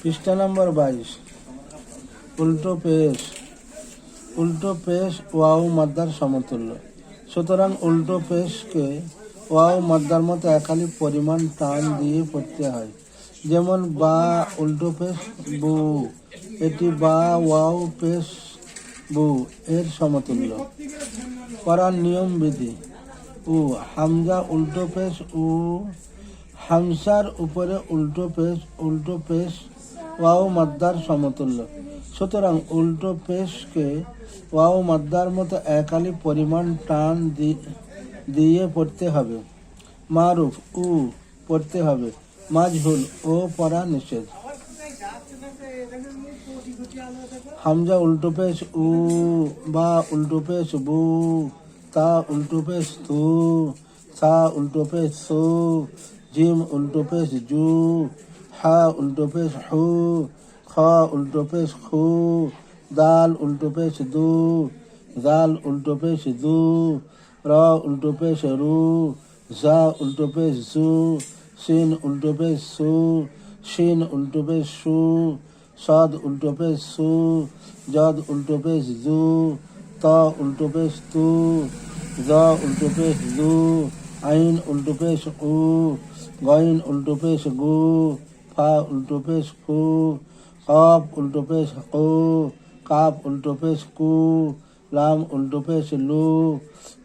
পৃষ্ঠা নম্বর 22। উল্টো পেশ। উল্টো পেশ ওয়াও মাদ্দার সমতুল্য, সুতরাং উল্টো পেশকে ওয়াও মাদ্দার মতো একালি পরিমাণ টান দিয়ে পড়তে হয়। যেমন বা উল্টো পেশ বু, এটি বা ওয়াও পেশ বু এর সমতুল্য। পড়ার নিয়ম বিধি। উ হামজা উল্টো পেশ উ, হামসার উপরে উল্টো পেশ ওয়াও মাদ্দার সমতুল্য, সুতরাং উল্টো পেশকে ওয়াও মাদ্দার মতো একালি পরিমাণ টান দিয়ে পড়তে হবে। মারুফ উ পড়তে হবে, মাজহুল ও পড়া নিষেধ। হামজা উল্টো পেশ উ, বা উল্টো পেশ বু, তা উল্টো পেশ তু, সা উল্টো পেশ সু, জিম উল্টো পেশ জু, হা উল্টো পেশ হু, খ উল্টো পেশ খু, দাল উল্টো পেশ দু, জাল উল্টো পেশ দু, র উল্টো পেশ রু, জা উল্টো পেশ জু, সিন উল্টো পেশ সু, শিন উল্টো পেশ সু, সাদ উল্টো পেশ সু, জাদ উল্টো পেশ জু, তা উল্টো পেশ তু, জা উল্টো পেশ জু, আইন উল্টো পেশ উ, গাইন উল্টো পেশ গু, ফা উল্টো পেশ ফু, কাফ উল্টো পেশ কু, কাপ উল্টো পেশ কু, লাম উল্টো পেশ লু,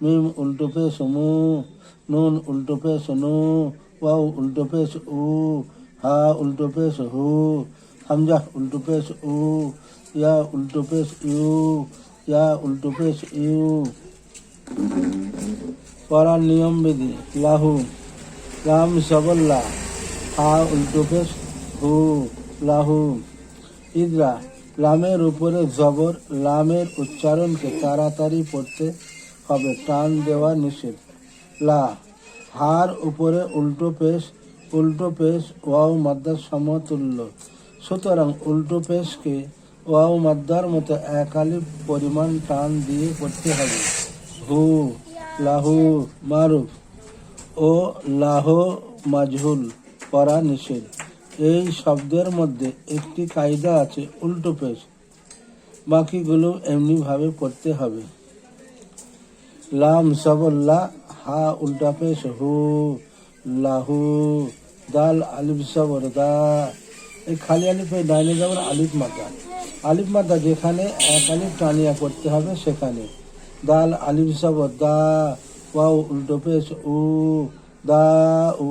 মিম উল্টো পেশ মু, নুন উল্টো পেশ নু, ওয়াও উল্টো পেশ উ, হা উল্টো পেশ হু, হামজা উল্টো পেশ উ, ইয়া উল্টো পেশ ইউ, ইয়া উল্টো পেশ ইউ। পড়ার নিয়ম বিধি। লাহু লাম জবল্লা, হা উল্টো পেশ হু, লাহু। ইদরা লামের উপরে জবর, লামের উচ্চারণকে তাড়াতাড়ি পড়তে হবে, টান দেওয়া নিষেধ। লা হার উপরে উল্টো পেশ ওয়াও মাদ্দার সমতুল্য, সুতরাং উল্টো পেশকে ওয়াও মাদ্দার মতো একালি পরিমাণ টান দিয়ে পড়তে হবে। হু লাহু মারুফ ও লাহ মাজহুল পড়া নিষেধ। এই শব্দের মধ্যে একটি কায়দা আছে, উল্টো পেশ, বাকিগুলো এমনিভাবে পড়তে হবে। লাম জবল্লা, হা উল্টা পেশ হু, লাহু। দাল আলিফ জবর দা, এই খালি আলিফে ডাইনে জবর আলিফ মাদ্দা যেখানে এক আলিফ টানিয়া পড়তে হবে সেখানে। দাল আলিফ জবর দা, ওয়াও উল্টো পেশ উ, দা উ,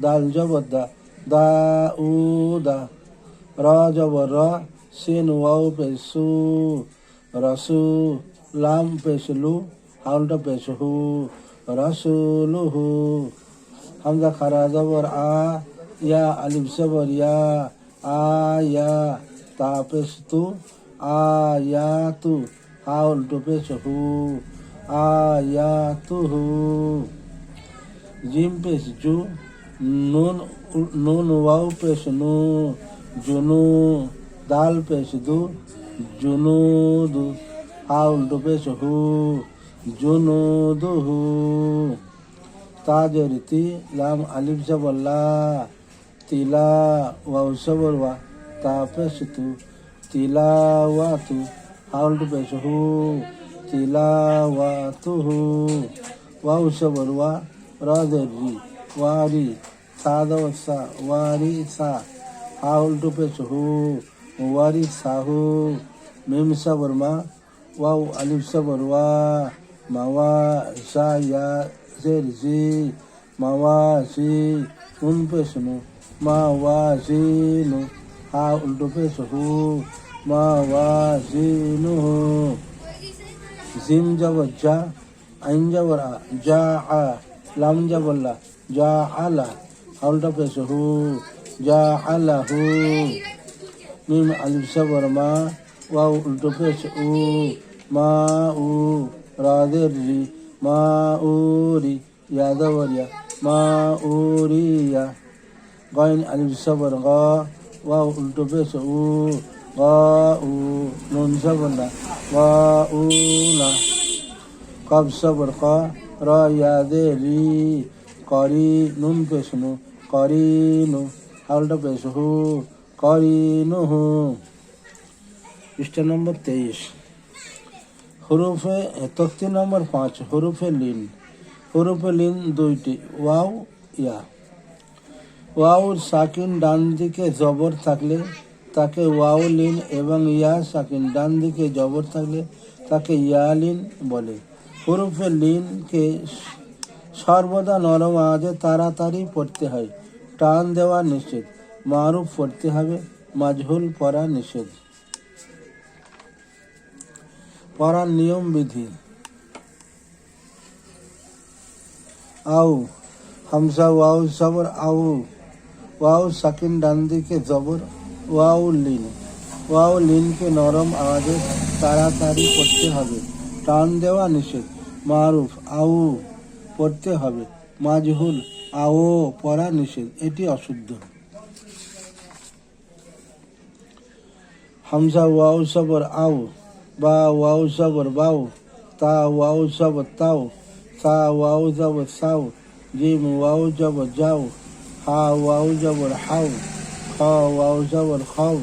দাল জবর দা, দা উ দা। র জবর র, সিন ওয়াও পেশ সু, রসু। লাম পেশ লু, হা উল্টো পেশ হু, রসুলুহু। হামজা খারা জবর আ, ইয়া আলিফ জবর ইয়া, আয়া। তা পেশ তু, আয়াতু, হা উল্টো পেশ হু, আয়াতুহু। জিম পেশ জু, নুন ওয়াও পেশ নু, জুনু। দাল পেশ দু, জুনুদু, হা উল্টো পেশ হু, জুনুদুহু। তাজের তি, লাম আলিফ জবর লা, তিলা, ওয়াও জবর ওয়া, তা পেশ তু, তিলাওয়াতু, হা উল্টো পেশ হু, তিলাওয়াতুহু। ওয়াও জবর ওয়া, রা জের রি, ওয়ারি, সা জবর সা, ওয়ারি সা, হা উল্টো পেশ হু, ওয়ারি সাহু। মিম জবর মা, ওয়াও আলিফ জবর ওয়া, মাওয়া, জা ইয়া জের জি, মাওয়াজি। নুন পেশ নু, মাওয়াজিনু, হা উল্টো পেশ হু, মাওয়াজিনুহু। জিম জবর জা, আইন জবর আ, জা আ। লাম জবর লা, জা আলা, হা উল্টো পেশ হু, জা আলাহু। মিম আলিফ জবর মা, ওয়াও উল্টো পেশ উ, মা উ। রা জের রি, মা উরি, ইয়া জবর ইয়া, মা উরিয়া। গাইন আলিফ জবর গা, ওয়াও উল্টো পেশ উ, গা উ। নুন জবর না, গা উ না। কাব জবর কা, রা ইয়া জের রি, করি। নুন পেশ নু, করিনু, হা উল্টো পেশ হু, করিনুহু। পৃষ্ঠা নম্বর 23। হরফে তক্তি নম্বর 5, হরফে লিন। হরফে লিন দুইটি, ওয়াও, ইয়া। ওয়াউর সাকিন ডান দিকে জবর থাকলে তাকে ওয়াও লিন এবং ইয়া সাকিন ডান দিকে জবর থাকলে তাকে ইয়া লিন বলে। হরফে লিনকে সর্বদা নরম আওয়াজে তাড়াতাড়ি পড়তে হয়, টান দেওয়া নিষেধ। মারুফ পড়তে হবে, মাজহুল পড়া নিষেধ। পড়ার নিয়ম বিধি। আউ, হামজা ওয়াউ জবর আউ, ওয়াউ সাকিন ডান দিকে জবর, ওয়াউ লিন। ওয়াউ লিনকে নরম আওয়াজে তাড়াতাড়ি পড়তে হবে, টান দেওয়া নিষেধ। মারুফ আউ পড়তে হবে, মাজহুল আও পড়া নিষেধ, এটি অশুদ্ধ। হামজা ওয়াউ জবর আউ, বা ওয়াউ জবর বাউ, তা ওয়াউ জবর তাও, সা ওয়াউ জবর সাউ, জিম ওয়াউ জবর যাও, হা ওয়াউ জবর হাউ, খ ওয়াউ জবর খাও,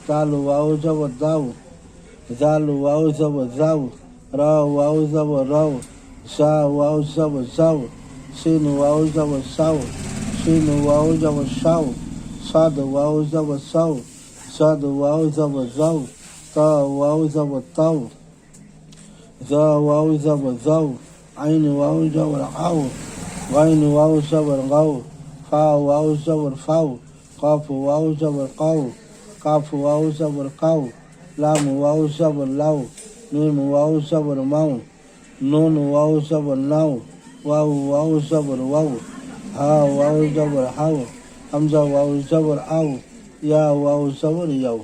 জাল ওয়াউ জবর দাও, জাল ওয়াউ জবর যাও, রা ওয়াউ জবর রাও, জা ওয়াউ জবর যাও, সিন ওয়াউ জবর সাও, সিন ওয়াউ জবর সাও, সাদ ওয়াউ জবর সাও, সাদ ওয়াউ জবর যাও, তা ওয়াউ জবর তাও, জা ওয়াউ জবর যাও, আইন ওয়াউ জবর আও, গাইন ওয়াউ জবর গাও, ফা ওয়াউ জবর ফাও, কাফ ওয়াউ জবর কাউ, কাফ ওয়াউ জবর কাউ, লাম ওয়াউ জবর লাউ, মিম ওয়াউ জবর মাউ, নুন ওয়াউ জবর নাও, ওয়াউ ওয়াউ জবর ওয়াউ, হা ওয়াউ জবর হাউ, হামজা ওয়াউ জবর আউ, ইয়া ওয়াউ জবর ইয়াউ।